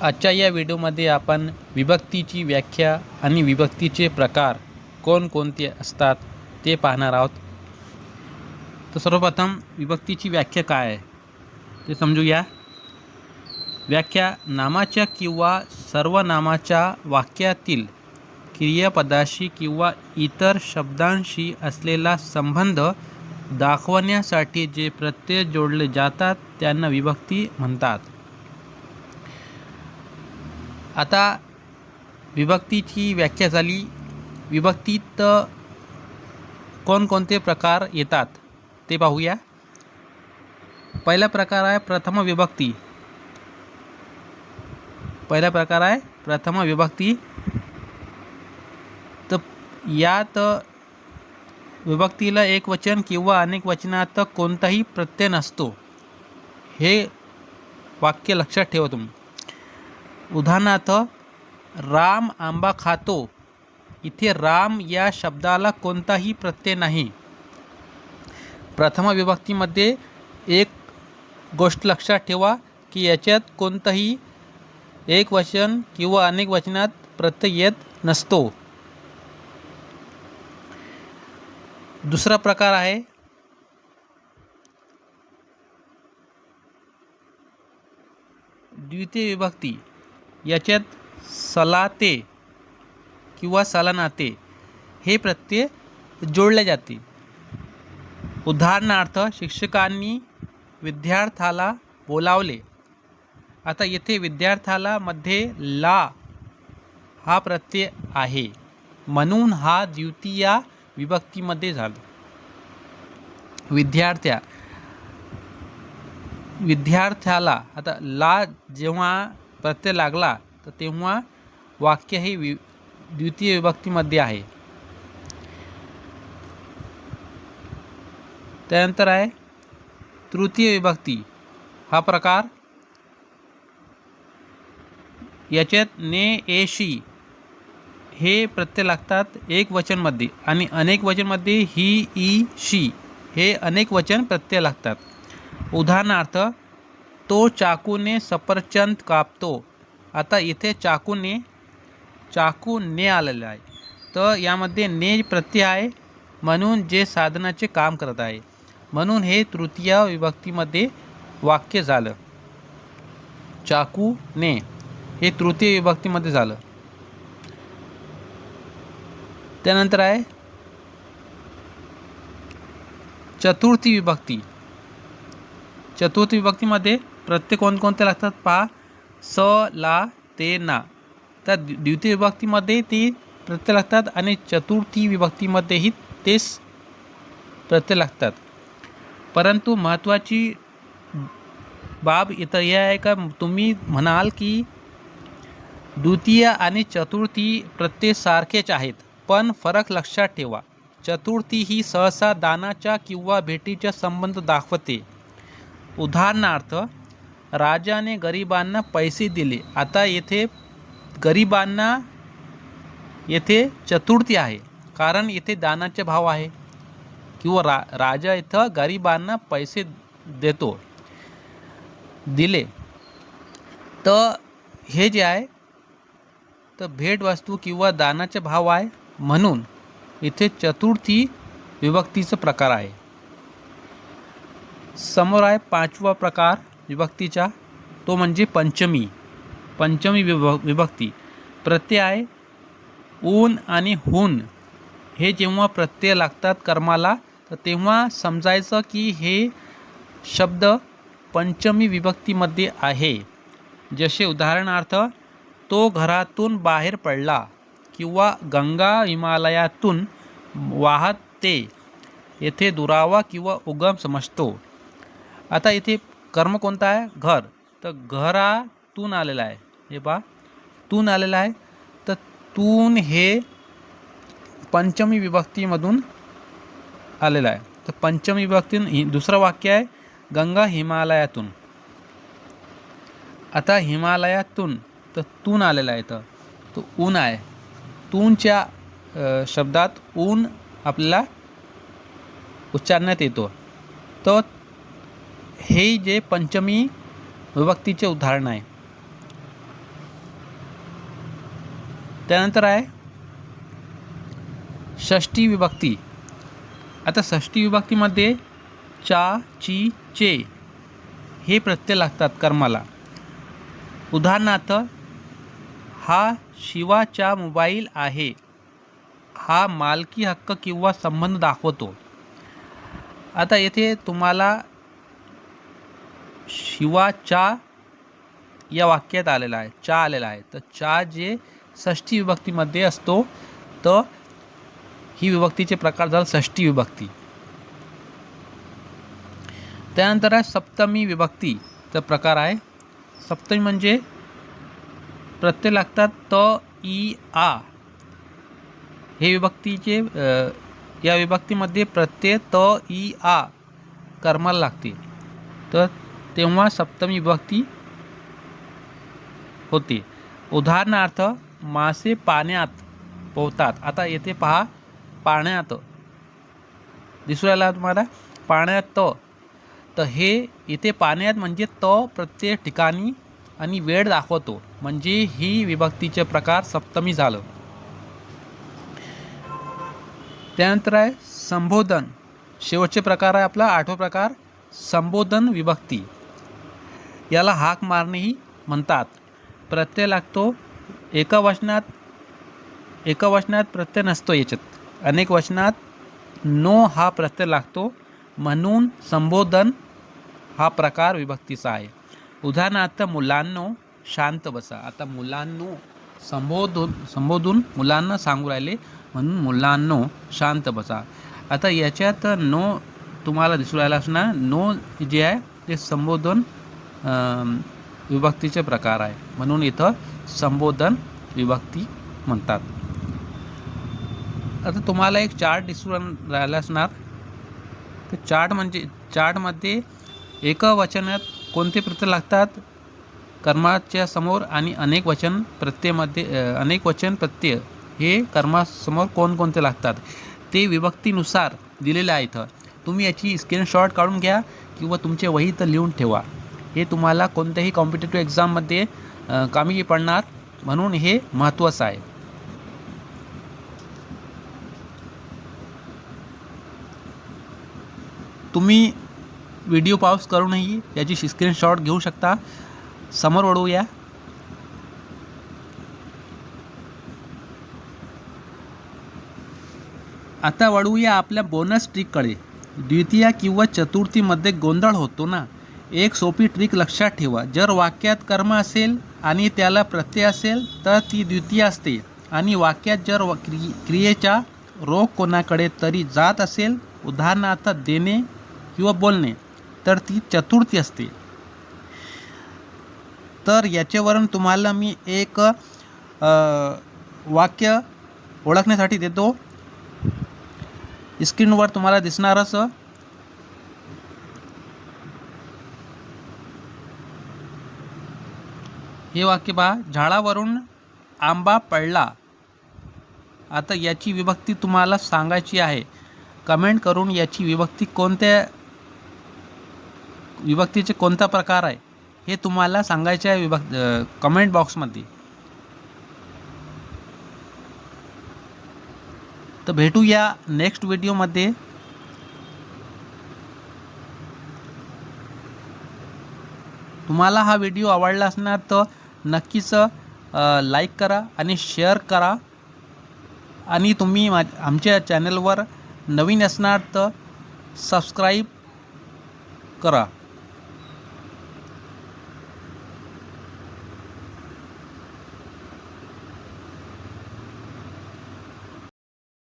आजच्या या व्हिडिओमध्ये आपण विभक्तीची व्याख्या आणि विभक्तीचे प्रकार कोणकोणते असतात ते पाहणार आहोत. तर सर्वप्रथम विभक्तीची व्याख्या काय आहे ते समजूया. व्याख्या नामाच्या किंवा सर्वनामाच्या वाक्यातील क्रियापदाशी किंवा इतर शब्दांशी असलेला संबंध दाखवण्यासाठी जे प्रत्यय जोडले जातात त्यांना विभक्ती म्हणतात. आता विभक्तीची व्याख्या झाली. विभक्तीत कोणकोणते प्रकार येतात ते पाहूया. पहिला प्रकार आहे प्रथम विभक्ती. तर यात विभक्तीला एक वचन किंवा अनेक वचनात कोणताही प्रत्यय नसतो. हे वाक्य लक्षात ठेवा तुम्ही. उदाहरणार्थ राम आंबा खातो. इथे राम या शब्दाला कोणताही प्रत्यय नाही. प्रथम विभक्तीमध्ये एक गोष्ट लक्षात ठेवा की याच्यात कोणताही एक वचन किंवा अनेक वचनात प्रत्यय येत नसतो. दुसरा प्रकार आहे द्वितीय विभक्ती. याच्यात सलाते किंवा सलानाते हे प्रत्यय जोडले जाते. उदाहरणार्थ शिक्षकांनी विद्यार्थ्याला बोलावले. आता येथे विद्यार्थ्याला मध्ये ला हा प्रत्यय आहे म्हणून हा द्वितीय विभक्तीमध्ये झाला. विद्यार्थ्याला आता ला जेव्हा प्रत्यय लागला तर तेव्हा वाक्य हे द्वितीय विभक्तीमध्ये आहे. त्यानंतर आहे तृतीय विभक्ती. हा प्रकार याच्यात ने एशी हे प्रत्यय लागतात एक वचनमध्ये आणि अनेक वचनमध्ये ही ई शी हे अनेक वचन प्रत्यय लागतात. उदाहरणार्थ तो चाकूने सफरचंद कापतो. आता इथे चाकू ने आलेला आहे तर यामध्ये ने प्रत्यय आहे म्हणून जे साधनाचे काम करत आहे म्हणून हे तृतीय विभक्तीमध्ये वाक्य झालं. चाकू ने हे तृतीय विभक्तीमध्ये झालं. त्यानंतर आहे चतुर्थी विभक्ती. चतुर्थी विभक्तीमध्ये प्रत्यय कोणकोणते लागतात पहा. स ला ते ना. तर द्वितीय विभक्तीमध्ये ते प्रत्यय लागतात आणि चतुर्थी विभक्तीमध्येही तेच प्रत्यय लागतात. परंतु महत्त्वाची बाब इथं हे आहे का तुम्ही म्हणाल की द्वितीय आणि चतुर्थी प्रत्यय सारखेच आहेत पण फरक लक्षात ठेवा. चतुर्थी ही सहसा दानाचा किंवा भेटीचा संबंध दाखवते. उदाहरणार्थ राजाने गरिबांना पैसे दिले. आता येथे गरिबांना येथे चतुर्थी आहे कारण येथे दानाचे भाव आहे किंवा राजा इथं गरिबांना पैसे दिले. तर हे जे आहे तर भेटवस्तू किंवा दानाचे भाव आहे म्हणून इथे चतुर्थी विभक्तीचा प्रकार आहे. समोर आहे पाचवा प्रकार विभक्तीचा. तो म्हणजे पंचमी विभक्ती. प्रत्यय आहे ऊन आणि हुन. हे जेव्हा प्रत्यय लागतात कर्माला तर तेव्हा समजायचं की हे शब्द पंचमी विभक्तीमध्ये आहे. जसे उदाहरणार्थ तो घरातून बाहेर पडला किंवा गंगा हिमालयातून वाहते. येथे दुरावा किंवा उगम समजतो. आता इथे कर्म कोणता आहे घर. तर घरातून आलेला आहे. हे पहा तून आलेला आहे तर तून हे पंचमी विभक्तीमधून आलेला आहे. तर पंचमी विभक्ती दुसरं वाक्य आहे गंगा हिमालयातून. आता हिमालयातून तर तून आलेला आहे तर तो ऊन आहे. तूनच्या शब्दात ऊन आपल्याला उच्चारण्यात येतो. तर हे जे पंचमी विभक्तीचे उदाहरण आहे. त्यानंतर आहे षष्ठी विभक्ती. आता षष्ठी विभक्तीमध्ये चा, ची, चे हे प्रत्यय लागतात कर्माला. उदाहरणार्थ, हा शिवाचा मोबाईल आहे. हा मालकी हक्क किंवा संबंध दाखवतो. आता येथे तुम्हाला शिवाचा या वाक्यात आलेला आहे, चा आलेला आहे. तर चा जे षष्ठी विभक्तीमध्ये असतो, तर ही विभक्तीचे प्रकार झाला षष्ठी विभक्ती. त्यानंतर आहे सप्तमी विभक्तीचा प्रकार आहे. सप्तमी म्हणजे प्रत्यय लागतात त, ई, आ. हे विभक्तीचे या विभक्तीमध्ये प्रत्यय त, ई, आ कर्माला लागते, तर तेव्हा सप्तमी विभक्ती होते. उदाहरणार्थ, मासे पाण्यात पोहतात. आता येथे पहा, पाण्यात दिसू राहिला तुम्हाला, पाण्यात तर हे इथे पाण्यात म्हणजे त प्रत्यय ठिकाणी आणि वेळ दाखवतो, म्हणजे ही विभक्तीचे प्रकार सप्तमी झालं. त्यानंतर आहे संबोधन. शेवटचे प्रकार आहे आपला 8वा प्रकार, संबोधन विभक्ती. याला हाक मारणेही म्हणतात. प्रत्यय लागतो. एका वचनात प्रत्यय नसतो याच्यात. अनेक वचनात नो हा प्रत्यय लागतो, म्हणून संबोधन हा प्रकार विभक्तीचा आहे. उदाहरणार्थ, मुलांनो शांत बसा. आता मुलांनो संबोधून मुलांना सांगू राहिले, म्हणून मुलांनो शांत बसा. आता याच्यात नो तुम्हाला दिसू राहिला असणार. नो जे आहे ते संबोधन विभक्तीचे प्रकार आहे, म्हणून इथं संबोधन विभक्ती म्हणतात. आता तुम्हाला एक चार्ट दिसून राहिला असणार. तर चार्टमध्ये एकवचनात कोणते प्रत्यय लागतात कर्माच्या समोर, आणि अनेक वचन प्रत्यय हे कर्मासमोर कोणकोणते लागतात ते विभक्तीनुसार दिलेले आहेत. तुम्ही याची स्क्रीनशॉट काढून घ्या किंवा तुमच्या वहीत लिहून ठेवा. हे तुम्हाला कोणत्याही कॉम्पिटिटिव्ह एक्झाममध्ये कामी पडणार, म्हणून हे महत्त्वाचं आहे. तुम्ही व्हिडिओ पॉज करूनही याची स्क्रीनशॉट घेऊ शकता. समोर वळूया. आता वळूया आपल्या बोनस ट्रिककडे. द्वितीय किंवा चतुर्थीमध्ये गोंधळ होतो ना, एक सोपी ट्रिक लक्षात ठेवा. जर वाक्यात कर्म असेल आणि त्याला प्रत्यय असेल तर ती द्वितीय असते, आणि वाक्यात जर क्रियेचा रोग कोणाकडे तरी जात असेल, उदाहरणार्थ देणे किंवा बोलणे, तर ती चतुर्थी असते. तर याच्यावरून तुम्हाला मी एक वाक्य ओळखण्यासाठी देतो. स्क्रीनवर तुम्हाला दिसणारच. हे वाक्य पहा, झाडावरून आंबा पडला. आता याची विभक्ती तुम्हाला सांगायची आहे. कमेंट करून याची विभक्ती कोणत्या विभक्तीचे कोणता प्रकार आहे हे तुम्हाला सांगायचे आहे कमेंट बॉक्समध्ये. तर भेटूया नेक्स्ट व्हिडिओमध्ये. तुम्हाला हा व्हिडिओ आवडला असणार तर नक्कीच लाईक करा आणि शेअर करा, आणि तुम्ही आमच्या चॅनलवर नवीन असणार तर सबस्क्राईब करा.